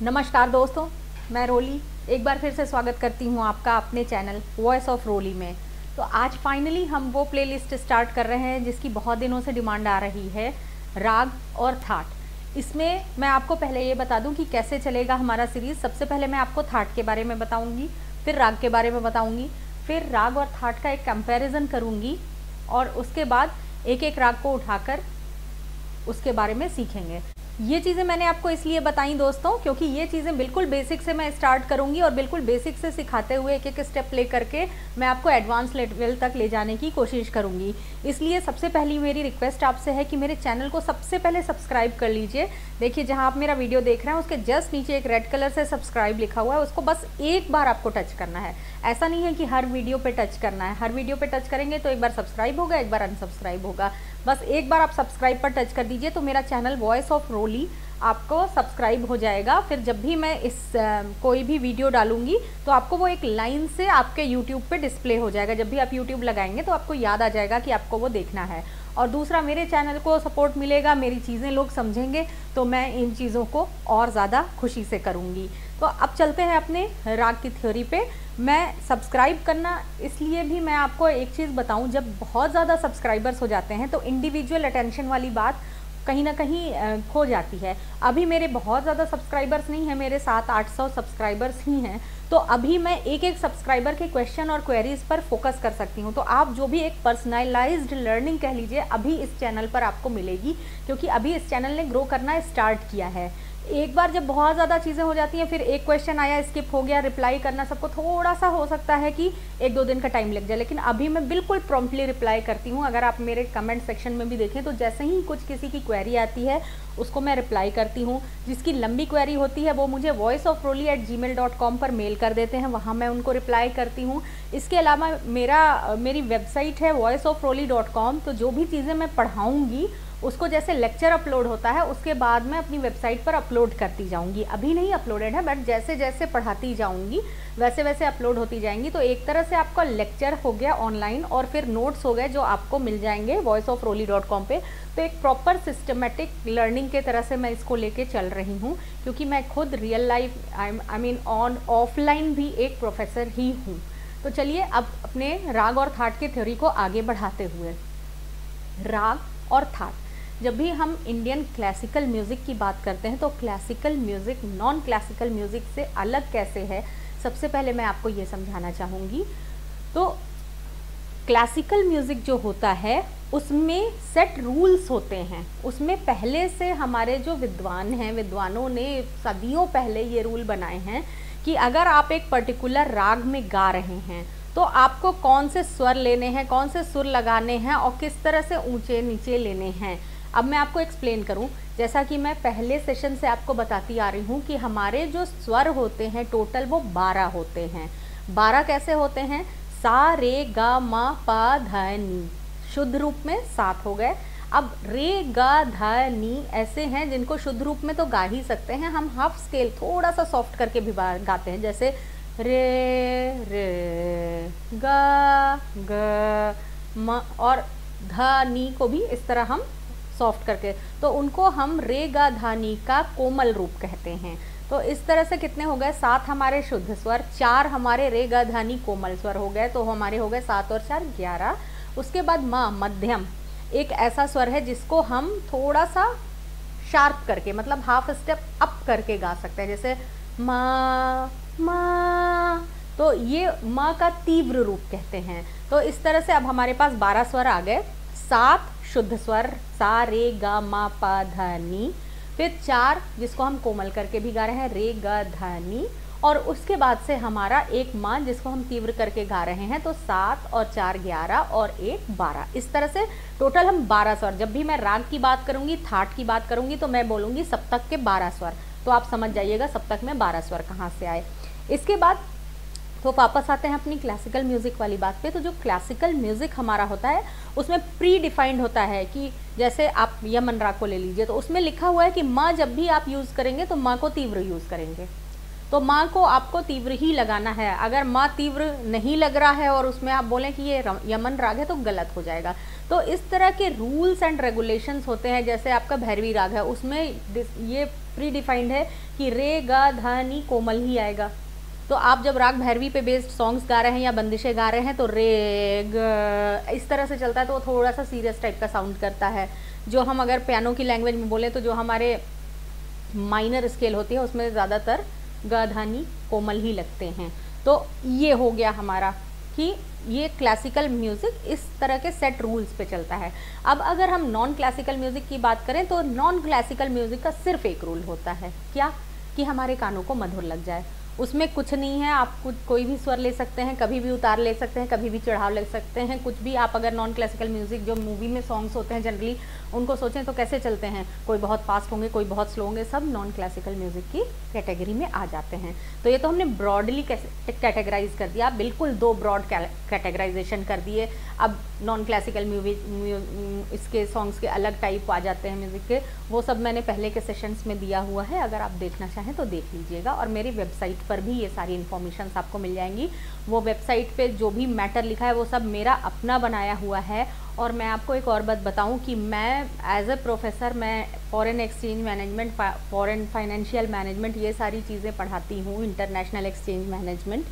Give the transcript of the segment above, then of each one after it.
नमस्कार दोस्तों, मैं रोली एक बार फिर से स्वागत करती हूँ आपका अपने चैनल वॉइस ऑफ रोली में। तो आज फाइनली हम वो प्लेलिस्ट स्टार्ट कर रहे हैं जिसकी बहुत दिनों से डिमांड आ रही है, राग और थाट। इसमें मैं आपको पहले ये बता दूं कि कैसे चलेगा हमारा सीरीज़। सबसे पहले मैं आपको थाट के बारे में बताऊंगी, फिर राग के बारे में बताऊंगी, फिर राग और थाट का एक कंपैरिजन करूंगी और उसके बाद एक एक राग को उठाकर उसके बारे में सीखेंगे। ये चीज़ें मैंने आपको इसलिए बताई दोस्तों क्योंकि ये चीज़ें बिल्कुल बेसिक से मैं स्टार्ट करूँगी और बिल्कुल बेसिक से सिखाते हुए एक एक स्टेप ले करके मैं आपको एडवांस लेवल तक ले जाने की कोशिश करूँगी। इसलिए सबसे पहली मेरी रिक्वेस्ट आपसे है कि मेरे चैनल को सबसे पहले सब्सक्राइब कर लीजिए। देखिए, जहाँ आप मेरा वीडियो देख रहे हैं उसके जस्ट नीचे एक रेड कलर से सब्सक्राइब लिखा हुआ है, उसको बस एक बार आपको टच करना है। ऐसा नहीं है कि हर वीडियो पे टच करना है, हर वीडियो पे टच करेंगे तो एक बार सब्सक्राइब होगा, एक बार अनसब्सक्राइब होगा। बस एक बार आप सब्सक्राइब पर टच कर दीजिए तो मेरा चैनल वॉइस ऑफ रोली आपको सब्सक्राइब हो जाएगा। फिर जब भी मैं कोई भी वीडियो डालूंगी तो आपको वो एक लाइन से आपके यूट्यूब पे डिस्प्ले हो जाएगा। जब भी आप यूट्यूब लगाएंगे तो आपको याद आ जाएगा कि आपको वो देखना है। और दूसरा, मेरे चैनल को सपोर्ट मिलेगा, मेरी चीज़ें लोग समझेंगे तो मैं इन चीज़ों को और ज़्यादा खुशी से करूँगी। तो अब चलते हैं अपने राग की थ्योरी पे। मैं सब्सक्राइब करना इसलिए भी मैं आपको एक चीज़ बताऊं, जब बहुत ज़्यादा सब्सक्राइबर्स हो जाते हैं तो इंडिविजुअल अटेंशन वाली बात कहीं ना कहीं खो जाती है। अभी मेरे बहुत ज़्यादा सब्सक्राइबर्स नहीं हैं, मेरे 700-800 सब्सक्राइबर्स ही हैं। तो अभी मैं एक एक सब्सक्राइबर के क्वेश्चन और क्वेरीज पर फोकस कर सकती हूँ। तो आप जो भी एक पर्सनलाइज्ड लर्निंग कह लीजिए अभी इस चैनल पर आपको मिलेगी, क्योंकि अभी इस चैनल ने ग्रो करना स्टार्ट किया है। एक बार जब बहुत ज़्यादा चीज़ें हो जाती हैं, फिर एक क्वेश्चन आया स्किप हो गया, रिप्लाई करना सबको थोड़ा सा हो सकता है कि 1-2 दिन का टाइम लग जाए, लेकिन अभी मैं बिल्कुल प्रॉम्प्टली रिप्लाई करती हूँ। अगर आप मेरे कमेंट सेक्शन में भी देखें तो जैसे ही कुछ किसी की क्वेरी आती है उसको मैं रिप्लाई करती हूँ। जिसकी लंबी क्वेरी होती है वो मुझे voiceofroli@gmail.com पर मेल कर देते हैं, वहाँ मैं उनको रिप्लाई करती हूँ। इसके अलावा मेरी वेबसाइट है voiceofroli.com। तो जो भी चीज़ें मैं पढ़ाऊँगी उसको जैसे लेक्चर अपलोड होता है उसके बाद मैं अपनी वेबसाइट पर अपलोड करती जाऊंगी। अभी नहीं अपलोडेड है, बट जैसे जैसे पढ़ाती जाऊंगी वैसे वैसे अपलोड होती जाएंगी। तो एक तरह से आपका लेक्चर हो गया ऑनलाइन और फिर नोट्स हो गए जो आपको मिल जाएंगे voiceofroli.com पे। तो एक प्रॉपर सिस्टमेटिक लर्निंग के तरह से मैं इसको लेके चल रही हूँ, क्योंकि मैं खुद real life I mean offline भी एक प्रोफेसर ही हूँ। तो चलिए अब अपने राग और थाट की थ्योरी को आगे बढ़ाते हुए, राग और थाट। जब भी हम इंडियन क्लासिकल म्यूज़िक की बात करते हैं तो classical music non classical music से अलग कैसे है, सबसे पहले मैं आपको ये समझाना चाहूँगी। तो क्लासिकल म्यूज़िक जो होता है उसमें सेट रूल्स होते हैं। उसमें पहले से हमारे जो विद्वान हैं, विद्वानों ने सदियों पहले ये रूल बनाए हैं कि अगर आप एक पर्टिकुलर राग में गा रहे हैं तो आपको कौन से स्वर लेने हैं, कौन से सुर लगाने हैं और किस तरह से ऊंचे नीचे लेने हैं। अब मैं आपको एक्सप्लेन करूं, जैसा कि मैं पहले सेशन से आपको बताती आ रही हूं कि हमारे जो स्वर होते हैं टोटल वो 12 होते हैं। 12 कैसे होते हैं? सा रे गा मा पा धा नी, शुद्ध रूप में 7 हो गए। अब रे गा धा नी ऐसे हैं जिनको शुद्ध रूप में तो गा ही सकते हैं, हम हाफ स्केल थोड़ा सा सॉफ्ट करके भी गाते हैं, जैसे रे रे गा ग म, और धा नी को भी इस तरह हम सॉफ्ट करके, तो उनको हम रे गा धा नी का कोमल रूप कहते हैं। तो इस तरह से कितने हो गए? 7 हमारे शुद्ध स्वर, 4 हमारे रे गा धा नी कोमल स्वर हो गए, तो हमारे हो गए 7 और 4 11। उसके बाद मा मध्यम, एक ऐसा स्वर है जिसको हम थोड़ा सा शार्प करके, मतलब हाफ स्टेप अप करके गा सकते हैं, जैसे मा मा, तो ये मा का तीव्र रूप कहते हैं। तो इस तरह से अब हमारे पास 12 स्वर आ गए। 7 शुद्ध स्वर सा रे गा मा पा धा नी, फिर 4 जिसको हम कोमल करके भी गा रहे हैं रे गा धा नी, और उसके बाद से हमारा एक मा जिसको हम तीव्र करके गा रहे हैं, तो 7 और 4 11 और 1 12। इस तरह से टोटल हम 12 स्वर। जब भी मैं राग की बात करूंगी, थाट की बात करूंगी तो मैं बोलूँगी सप्तक के 12 स्वर। तो आप समझ जाइएगा सप्तक में 12 स्वर कहाँ से आए। इसके बाद तो वापस आते हैं अपनी क्लासिकल म्यूज़िक वाली बात पे। तो जो क्लासिकल म्यूज़िक हमारा होता है उसमें प्री डिफाइंड होता है कि जैसे आप यमन राग को ले लीजिए तो उसमें लिखा हुआ है कि माँ जब भी आप यूज़ करेंगे तो माँ को तीव्र यूज़ करेंगे। तो माँ को आपको तीव्र ही लगाना है। अगर माँ तीव्र नहीं लग रहा है और उसमें आप बोलें कि ये यमन राग है तो गलत हो जाएगा। तो इस तरह के रूल्स एंड रेगुलेशंस होते हैं। जैसे आपका भैरवी राग है, उसमें ये प्री डिफाइंड है कि रे गा धा नी कोमल ही आएगा। तो आप जब राग भैरवी पे बेस्ड सॉन्ग्स गा रहे हैं या बंदिशें गा रहे हैं तो रे ग इस तरह से चलता है, तो वो थोड़ा सा सीरियस टाइप का साउंड करता है। जो हम अगर पियानो की लैंग्वेज में बोले तो जो हमारे माइनर स्केल होती है उसमें ज़्यादातर ग धा नी कोमल ही लगते हैं। तो ये हो गया हमारा कि ये क्लासिकल म्यूज़िक इस तरह के सेट रूल्स पे चलता है। अब अगर हम नॉन क्लासिकल म्यूज़िक की बात करें तो नॉन क्लासिकल म्यूज़िक का सिर्फ एक रूल होता है, क्या कि हमारे कानों को मधुर लग जाए। उसमें कुछ नहीं है, आप कोई भी स्वर ले सकते हैं, कभी भी उतार ले सकते हैं, कभी भी चढ़ाव ले सकते हैं, कुछ भी। आप अगर नॉन क्लासिकल म्यूज़िक जो मूवी में सॉन्ग्स होते हैं जनरली उनको सोचें तो कैसे चलते हैं, कोई बहुत फास्ट होंगे, कोई बहुत स्लो होंगे, सब नॉन क्लासिकल म्यूज़िक की कैटेगरी में आ जाते हैं। तो ये तो हमने ब्रॉडली कैटेगराइज कर दिया, बिल्कुल 2 ब्रॉड कैटेगराइजेशन कर दिए। अब नॉन क्लासिकल म्यूजिक इसके सॉन्ग्स के अलग टाइप आ जाते हैं म्यूज़िक के, वो सब मैंने पहले के सेशंस में दिया हुआ है, अगर आप देखना चाहें तो देख लीजिएगा। और मेरी वेबसाइट पर भी ये सारी इन्फॉर्मेशन आपको मिल जाएंगी। वो वेबसाइट पे जो भी मैटर लिखा है वो सब मेरा अपना बनाया हुआ है। और मैं आपको एक और बात बताऊं कि मैं एज ए प्रोफेसर मैं foreign exchange management, foreign financial management, ये सारी चीज़ें पढ़ाती हूँ, इंटरनेशनल एक्सचेंज मैनेजमेंट।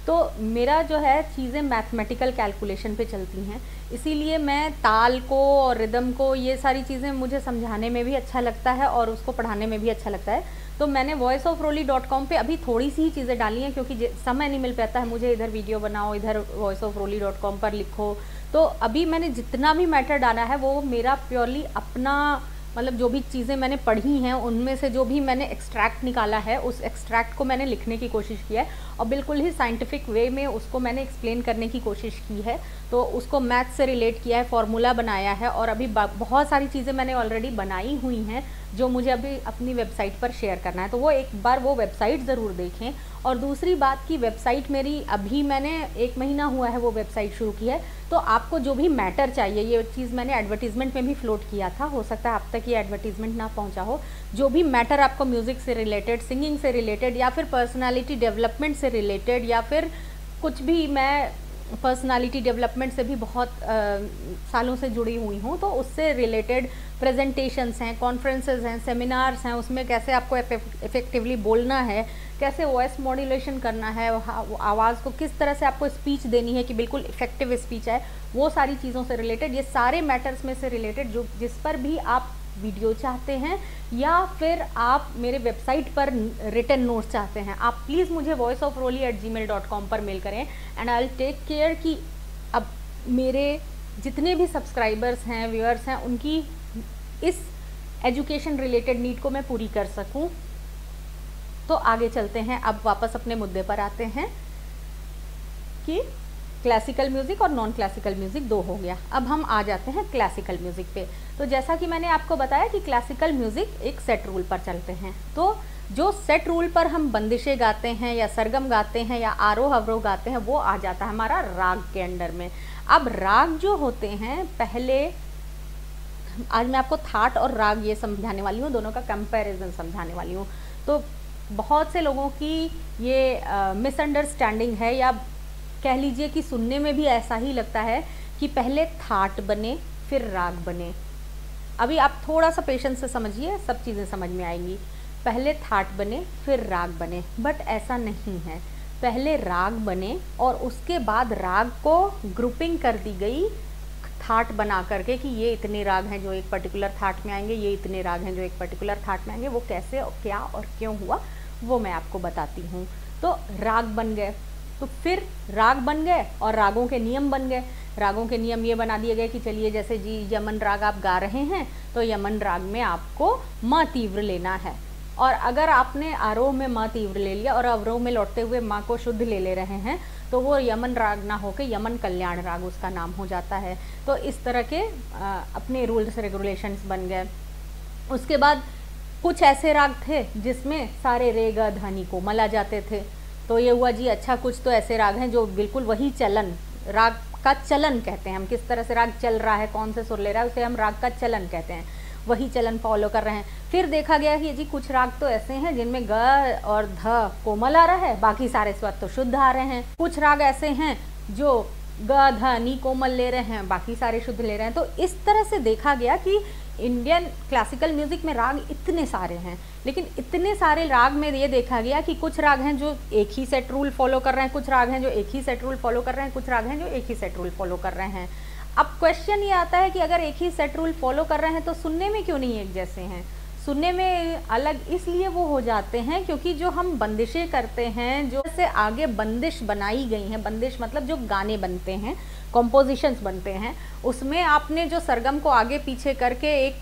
तो मेरा जो है चीज़ें मैथमेटिकल कैलकुलेशन पे चलती हैं, इसीलिए मैं ताल को और रिदम को, ये सारी चीज़ें मुझे समझाने में भी अच्छा लगता है और उसको पढ़ाने में भी अच्छा लगता है। तो मैंने voiceofroli.com पे अभी थोड़ी सी ही चीज़ें डाली हैं, क्योंकि समय नहीं मिल पाता है मुझे, इधर वीडियो बनाओ, इधर voiceofroli.com पर लिखो। तो अभी मैंने जितना भी मैटर डाला है वो मेरा प्योरली अपना, मतलब जो भी चीज़ें मैंने पढ़ी हैं उनमें से जो भी मैंने एक्सट्रैक्ट निकाला है, उस एक्सट्रैक्ट को मैंने लिखने की कोशिश की है और बिल्कुल ही साइंटिफिक वे में उसको मैंने एक्सप्लेन करने की कोशिश की है। तो उसको मैथ से रिलेट किया है, फॉर्मूला बनाया है, और अभी बहुत सारी चीज़ें मैंने ऑलरेडी बनाई हुई हैं जो मुझे अभी अपनी वेबसाइट पर शेयर करना है। तो वो एक बार वो वेबसाइट ज़रूर देखें। और दूसरी बात की वेबसाइट मेरी अभी मैंने 1 महीना हुआ है वो वेबसाइट शुरू की है, तो आपको जो भी मैटर चाहिए, ये चीज़ मैंने एडवर्टीज़मेंट में भी फ्लोट किया था, हो सकता है आप तक ये एडवर्टीज़मेंट ना पहुंचा हो। जो भी मैटर आपको म्यूज़िक से रिलेटेड, सिंगिंग से रिलेटेड, या फिर पर्सनालिटी डेवलपमेंट से रिलेटेड, या फिर कुछ भी, मैं पर्सनालिटी डेवलपमेंट से भी बहुत सालों से जुड़ी हुई हूँ, तो उससे रिलेटेड प्रेजेंटेशंस हैं, कॉन्फ्रेंसेस हैं, सेमिनार्स हैं, उसमें कैसे आपको इफ़ेक्टिवली बोलना है, कैसे वॉइस मॉड्यूलेशन करना है, आवाज़ को किस तरह से आपको स्पीच देनी है कि बिल्कुल इफ़ेक्टिव स्पीच है, वो सारी चीज़ों से रिलेटेड, ये सारे मैटर्स में से रिलेटेड जो जिस पर भी आप वीडियो चाहते हैं या फिर आप मेरे वेबसाइट पर रिटन नोट्स चाहते हैं, आप प्लीज़ मुझे voiceofroli@gmail.com पर मेल करें and I will take care कि अब मेरे जितने भी सब्सक्राइबर्स हैं, व्यूअर्स हैं, उनकी इस एजुकेशन रिलेटेड नीड को मैं पूरी कर सकूं। तो आगे चलते हैं, अब वापस अपने मुद्दे पर आते हैं कि क्लासिकल म्यूज़िक और नॉन क्लासिकल म्यूज़िक 2 हो गया। अब हम आ जाते हैं क्लासिकल म्यूज़िक पे। तो जैसा कि मैंने आपको बताया कि क्लासिकल म्यूज़िक एक सेट रूल पर चलते हैं, तो जो सेट रूल पर हम बंदिशें गाते हैं या सरगम गाते हैं या आरोह अवरोह गाते हैं, वो आ जाता है हमारा राग के अंडर में। अब राग जो होते हैं, पहले आज मैं आपको थाट और राग ये समझाने वाली हूँ, दोनों का कंपैरिजन समझाने वाली हूँ। तो बहुत से लोगों की ये मिसअंडरस्टैंडिंग है, या कह लीजिए कि सुनने में भी ऐसा ही लगता है कि पहले थाट बने फिर राग बने। अभी आप थोड़ा सा पेशेंस से समझिए, सब चीज़ें समझ में आएंगी। पहले थाट बने फिर राग बने, बट ऐसा नहीं है। पहले राग बने और उसके बाद राग को ग्रुपिंग कर दी गई थाट बना करके कि ये इतने राग हैं जो एक पर्टिकुलर थाट में आएंगे, ये इतने राग हैं जो एक पर्टिकुलर थाट में आएंगे। वो कैसे और क्या और क्यों हुआ वो मैं आपको बताती हूँ। तो राग बन गए, तो फिर राग बन गए और रागों के नियम बन गए। रागों के नियम ये बना दिए गए कि चलिए जैसे जी यमन राग आप गा रहे हैं तो यमन राग में आपको म तीव्र लेना है, और अगर आपने आरोह में म तीव्र ले लिया और अवरोह में लौटते हुए म को शुद्ध ले रहे हैं तो वो यमन राग ना होके यमन कल्याण राग उसका नाम हो जाता है। तो इस तरह के अपने रूल्स रेगुलेशंस बन गए। उसके बाद कुछ ऐसे राग थे जिसमें सारे रे ग ध नि कोमल आ जाते थे, तो ये हुआ जी अच्छा, कुछ तो ऐसे राग हैं जो बिल्कुल वही चलन, राग का चलन कहते हैं हम, किस तरह से राग चल रहा है, कौन से सुर ले रहा है, उसे हम राग का चलन कहते हैं। वही चलन फॉलो कर रहे हैं। फिर देखा गया कि जी कुछ राग तो ऐसे हैं जिनमें ग और ध कोमल आ रहा है, बाकी सारे स्वर तो शुद्ध आ रहे हैं। कुछ राग ऐसे हैं जो ग ध नी कोमल ले रहे हैं, बाकी सारे शुद्ध ले रहे हैं। तो इस तरह से देखा गया कि इंडियन क्लासिकल म्यूजिक में राग इतने सारे हैं, लेकिन इतने सारे राग में ये देखा गया कि कुछ राग हैं जो एक ही सेट रूल फॉलो कर रहे हैं, कुछ राग हैं जो एक ही सेट रूल फॉलो कर रहे हैं, कुछ राग हैं जो एक ही सेट रूल फॉलो कर रहे हैं। अब क्वेश्चन ये आता है कि अगर एक ही सेट रूल फॉलो कर रहे हैं तो सुनने में क्यों नहीं एक जैसे हैं? सुनने में अलग इसलिए वो हो जाते हैं क्योंकि जो हम बंदिशें करते हैं, जो से आगे बंदिश बनाई गई हैं, बंदिश मतलब जो गाने बनते हैं, कॉम्पोजिशंस बनते हैं, उसमें आपने जो सरगम को आगे पीछे करके एक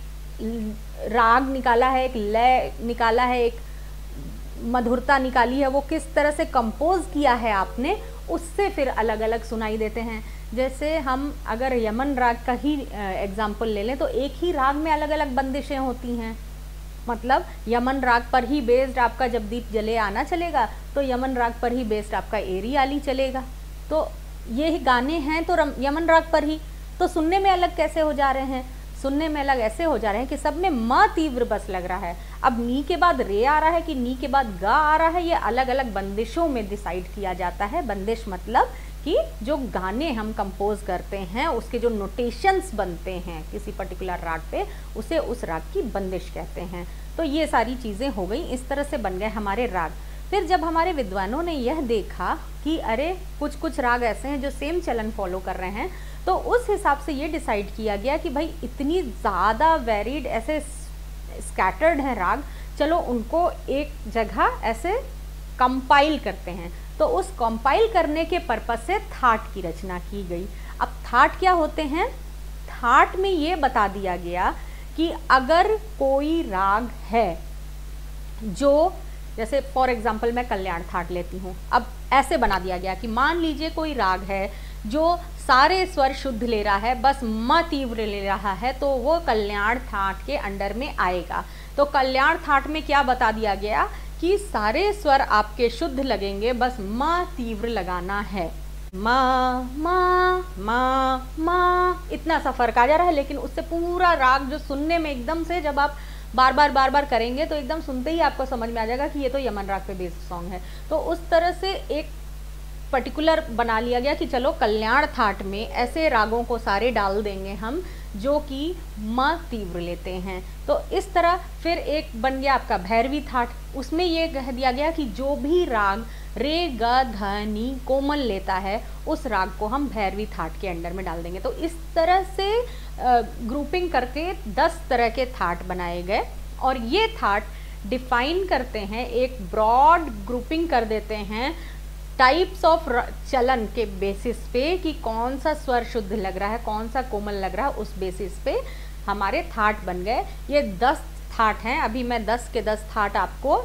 राग निकाला है, एक लय निकाला है, एक मधुरता निकाली है, वो किस तरह से कंपोज किया है आपने, उससे फिर अलग अलग सुनाई देते हैं। जैसे हम अगर यमन राग का ही एग्जाम्पल ले लें तो एक ही राग में अलग अलग बंदिशें होती हैं। मतलब यमन राग पर ही बेस्ड आपका जब दीप जले आना चलेगा, तो यमन राग पर ही बेस्ड आपका एरी आली चलेगा। तो ये गाने हैं तो यमन राग पर ही, तो सुनने में अलग कैसे हो जा रहे हैं? सुनने में अलग ऐसे हो जा रहे हैं कि सब में म तीव्र बस लग रहा है। अब नी के बाद रे आ रहा है कि नी के बाद गा आ रहा है, ये अलग अलग बंदिशों में डिसाइड किया जाता है। बंदिश मतलब कि जो गाने हम कंपोज करते हैं, उसके जो नोटेशंस बनते हैं किसी पर्टिकुलर राग पे, उसे उस राग की बंदिश कहते हैं। तो ये सारी चीज़ें हो गई, इस तरह से बन गए हमारे राग। फिर जब हमारे विद्वानों ने यह देखा कि अरे कुछ कुछ राग ऐसे हैं जो सेम चलन फॉलो कर रहे हैं, तो उस हिसाब से ये डिसाइड किया गया कि भाई इतनी ज़्यादा वेरिड ऐसे स्कैटर्ड हैं राग, चलो उनको एक जगह ऐसे कंपाइल करते हैं। तो उस कंपाइल करने के पर्पस से थाट की रचना की गई। अब थाट क्या होते हैं? थाट में ये बता दिया गया कि अगर कोई राग है जो, जैसे फॉर एग्जाम्पल मैं कल्याण थाट लेती हूँ, अब ऐसे बना दिया गया कि मान लीजिए कोई राग है जो सारे स्वर शुद्ध ले रहा है, बस म तीव्र ले रहा है, तो वो कल्याण थाट के अंडर में आएगा। तो कल्याण थाट में क्या बता दिया गया कि सारे स्वर आपके शुद्ध लगेंगे, बस म तीव्र लगाना है। मा मा मा मा, इतना सा फर्क आ जा रहा है, लेकिन उससे पूरा राग जो सुनने में एकदम से जब आप बार बार करेंगे तो एकदम सुनते ही आपको समझ में आ जाएगा कि ये तो यमन राग पे बेस्ड सॉन्ग है। तो उस तरह से एक पर्टिकुलर बना लिया गया कि चलो कल्याण थाट में ऐसे रागों को सारे डाल देंगे हम जो कि म तीव्र लेते हैं। तो इस तरह फिर एक बन गया आपका भैरवी थाट। उसमें ये कह दिया गया कि जो भी राग रे ग ध नी कोमल लेता है, उस राग को हम भैरवी थाट के अंडर में डाल देंगे। तो इस तरह से ग्रुपिंग करके 10 तरह के थाट बनाए गए, और ये थाट डिफाइन करते हैं, एक ब्रॉड ग्रुपिंग कर देते हैं टाइप्स ऑफ चलन के बेसिस पे कि कौन सा स्वर शुद्ध लग रहा है, कौन सा कोमल लग रहा है, उस बेसिस पे हमारे थाट बन गए। ये 10 थाट हैं। अभी मैं 10 के 10 थाट आपको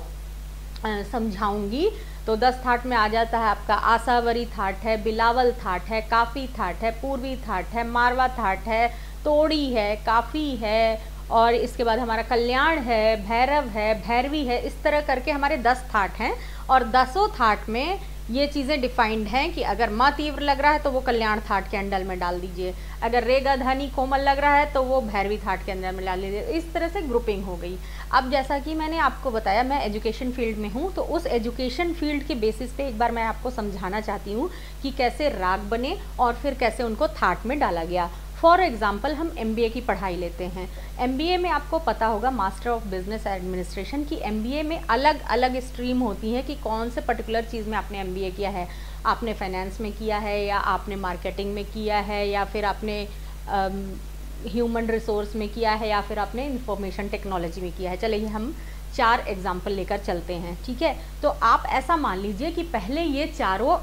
समझाऊंगी। तो 10 थाट में आ जाता है आपका आसावरी थाट है, बिलावल थाट है, काफ़ी थाट है, पूर्वी थाट है, मारवा थाट है, तोड़ी है, काफ़ी है, और इसके बाद हमारा कल्याण है, भैरव है, भैरवी है। इस तरह करके हमारे 10 थाट हैं, और 10 थाट में ये चीज़ें डिफाइंड हैं कि अगर म तीव्र लग रहा है तो वो कल्याण थाट के अंडर में डाल दीजिए, अगर रे ग ध नी कोमल लग रहा है तो वो भैरवी थाट के अंदर में डाल दीजिए। इस तरह से ग्रुपिंग हो गई। अब जैसा कि मैंने आपको बताया, मैं एजुकेशन फील्ड में हूँ, तो उस एजुकेशन फील्ड के बेसिस पे एक बार मैं आपको समझाना चाहती हूँ कि कैसे राग बने और फिर कैसे उनको थाट में डाला गया। फॉर एग्जाम्पल हम MBA की पढ़ाई लेते हैं। MBA में आपको पता होगा, मास्टर ऑफ बिजनेस एडमिनिस्ट्रेशन की MBA में अलग अलग स्ट्रीम होती है कि कौन से पर्टिकुलर चीज़ में आपने MBA किया है। आपने फाइनेंस में किया है, या आपने मार्केटिंग में किया है, या फिर आपने ह्यूमन रिसोर्स में किया है, या फिर आपने इंफॉर्मेशन टेक्नोलॉजी में किया है। चलिए हम 4 एग्जाम्पल लेकर चलते हैं, ठीक है। तो आप ऐसा मान लीजिए कि पहले ये चारों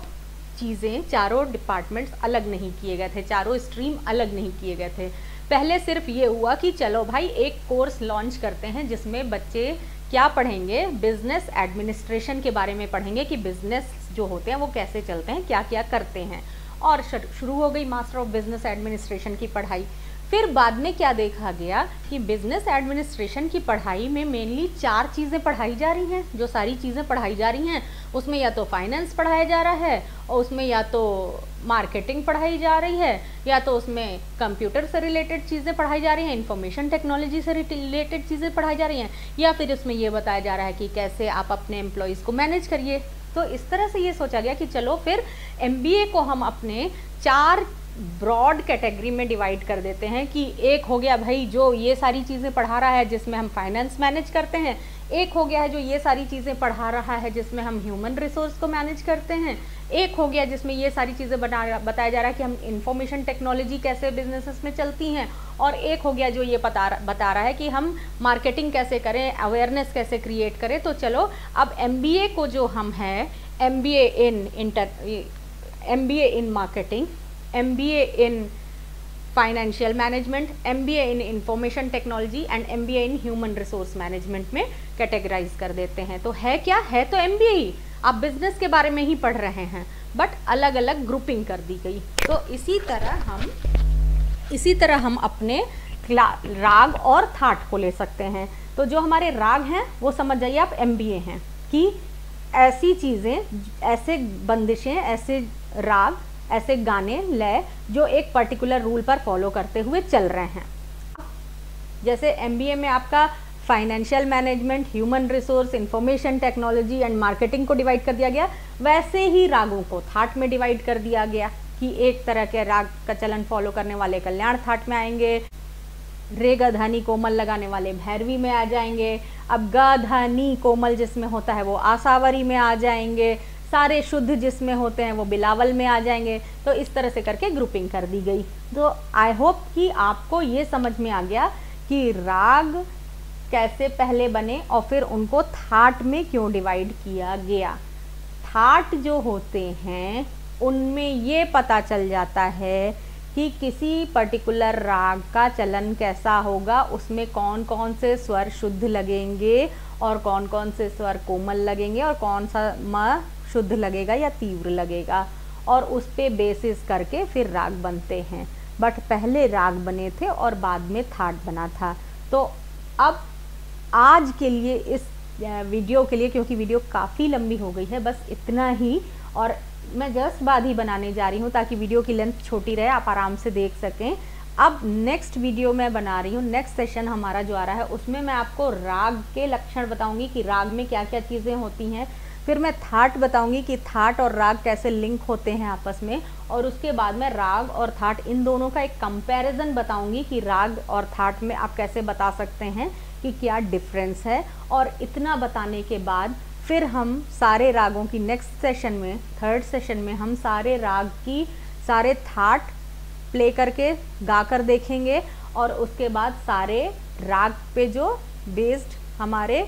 चीज़ें, चारों डिपार्टमेंट्स अलग नहीं किए गए थे, चारों स्ट्रीम अलग नहीं किए गए थे। पहले सिर्फ ये हुआ कि चलो भाई एक कोर्स लॉन्च करते हैं जिसमें बच्चे क्या पढ़ेंगे, बिजनेस एडमिनिस्ट्रेशन के बारे में पढ़ेंगे कि बिजनेस जो होते हैं वो कैसे चलते हैं, क्या क्या करते हैं। और शुरू हो गई मास्टर ऑफ बिजनेस एडमिनिस्ट्रेशन की पढ़ाई। फिर बाद में क्या देखा गया कि बिजनेस एडमिनिस्ट्रेशन की पढ़ाई में मेनली 4 चीज़ें पढ़ाई जा रही हैं। जो सारी चीज़ें पढ़ाई जा रही हैं उसमें या तो फाइनेंस पढ़ाया जा रहा है, और उसमें या तो मार्केटिंग पढ़ाई जा रही है, या तो उसमें कंप्यूटर से रिलेटेड चीज़ें पढ़ाई जा रही हैं, इंफॉर्मेशन टेक्नोलॉजी से रिलेटेड चीज़ें पढ़ाई जा रही हैं, या फिर उसमें ये बताया जा रहा है कि कैसे आप अपने एम्प्लॉयज़ को मैनेज करिए। तो इस तरह से ये सोचा गया कि चलो फिर MBA को हम अपने 4 ब्रॉड कैटेगरी में डिवाइड कर देते हैं कि एक हो गया भाई जो ये सारी चीज़ें पढ़ा रहा है जिसमें हम फाइनेंस मैनेज करते हैं, एक हो गया है जो ये सारी चीज़ें पढ़ा रहा है जिसमें हम ह्यूमन रिसोर्स को मैनेज करते हैं, एक हो गया जिसमें ये सारी चीज़ें बताया जा रहा है कि हम इंफॉर्मेशन टेक्नोलॉजी कैसे बिजनेसेस में चलती हैं, और एक हो गया जो ये बता रहा है कि हम मार्केटिंग कैसे करें, अवेयरनेस कैसे क्रिएट करें। तो चलो अब MBA को जो हम है MBA in marketing, MBA in financial management, MBA in information technology and MBA in human resource management में कैटेगराइज कर देते हैं। तो है क्या है, तो MBA ही, आप बिजनेस के बारे में ही पढ़ रहे हैं बट अलग अलग ग्रुपिंग कर दी गई। तो इसी तरह हम अपने राग और थाट को ले सकते हैं। तो जो हमारे राग हैं वो समझ जाइए आप MBA हैं, कि ऐसी चीज़ें, ऐसे बंदिशें, ऐसे राग, ऐसे गाने, लय जो एक पर्टिकुलर रूल पर फॉलो करते हुए चल रहे हैं। जैसे MBA में आपका financial management, human resource, information technology and marketing को डिवाइड कर दिया गया, वैसे ही रागों को थाट में डिवाइड कर दिया गया कि एक तरह के राग का चलन फॉलो करने वाले कल्याण थाट में आएंगे, रे ग धा नी कोमल लगाने वाले भैरवी में आ जाएंगे, अब ग धा नी कोमल जिसमें होता है वो आसावरी में आ जाएंगे, सारे शुद्ध जिसमें होते हैं वो बिलावल में आ जाएंगे। तो इस तरह से करके ग्रुपिंग कर दी गई। तो आई होप कि आपको ये समझ में आ गया कि राग कैसे पहले बने और फिर उनको थाट में क्यों डिवाइड किया गया। थाट जो होते हैं उनमें ये पता चल जाता है कि किसी पर्टिकुलर राग का चलन कैसा होगा, उसमें कौन कौन से स्वर शुद्ध लगेंगे और कौन कौन से स्वर कोमल लगेंगे और कौन सा म शुद्ध लगेगा या तीव्र लगेगा, और उस पे बेसिस करके फिर राग बनते हैं। बट पहले राग बने थे और बाद में थाट बना था। तो अब आज के लिए इस वीडियो के लिए, क्योंकि वीडियो काफ़ी लंबी हो गई है, बस इतना ही, और मैं जस्ट बाद ही बनाने जा रही हूँ ताकि वीडियो की लेंथ छोटी रहे, आप आराम से देख सकें। अब नेक्स्ट वीडियो मैं बना रही हूँ, नेक्स्ट सेशन हमारा जो आ रहा है उसमें मैं आपको राग के लक्षण बताऊँगी कि राग में क्या क्या चीज़ें होती हैं, फिर मैं थाट बताऊंगी कि थाट और राग कैसे लिंक होते हैं आपस में, और उसके बाद मैं राग और थाट इन दोनों का एक कंपैरिजन बताऊंगी कि राग और थाट में आप कैसे बता सकते हैं कि क्या डिफरेंस है। और इतना बताने के बाद फिर हम सारे रागों की नेक्स्ट सेशन में, थर्ड सेशन में हम सारे राग की सारे थाट प्ले करके गा कर देखेंगे, और उसके बाद सारे राग पे जो बेस्ड हमारे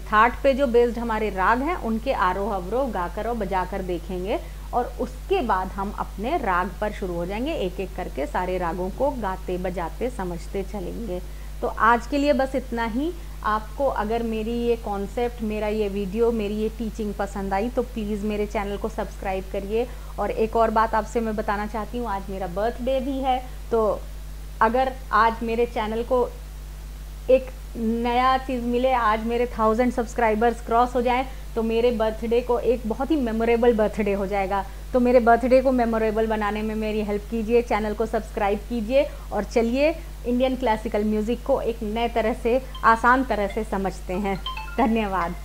थाट पे जो बेस्ड हमारे राग हैं उनके आरोह अवरोह गाकर और बजाकर देखेंगे, और उसके बाद हम अपने राग पर शुरू हो जाएंगे, एक एक करके सारे रागों को गाते बजाते समझते चलेंगे। तो आज के लिए बस इतना ही। आपको अगर मेरी ये कॉन्सेप्ट, मेरा ये वीडियो, मेरी ये टीचिंग पसंद आई तो प्लीज़ मेरे चैनल को सब्सक्राइब करिए। और एक और बात आपसे मैं बताना चाहती हूँ, आज मेरा बर्थडे भी है, तो अगर आज मेरे चैनल को एक नया चीज़ मिले, आज मेरे 1000 सब्सक्राइबर्स क्रॉस हो जाएं तो मेरे बर्थडे को एक बहुत ही मेमोरेबल बर्थडे हो जाएगा। तो मेरे बर्थडे को मेमोरेबल बनाने में मेरी हेल्प कीजिए, चैनल को सब्सक्राइब कीजिए, और चलिए इंडियन क्लासिकल म्यूज़िक को एक नए तरह से, आसान तरह से समझते हैं। धन्यवाद।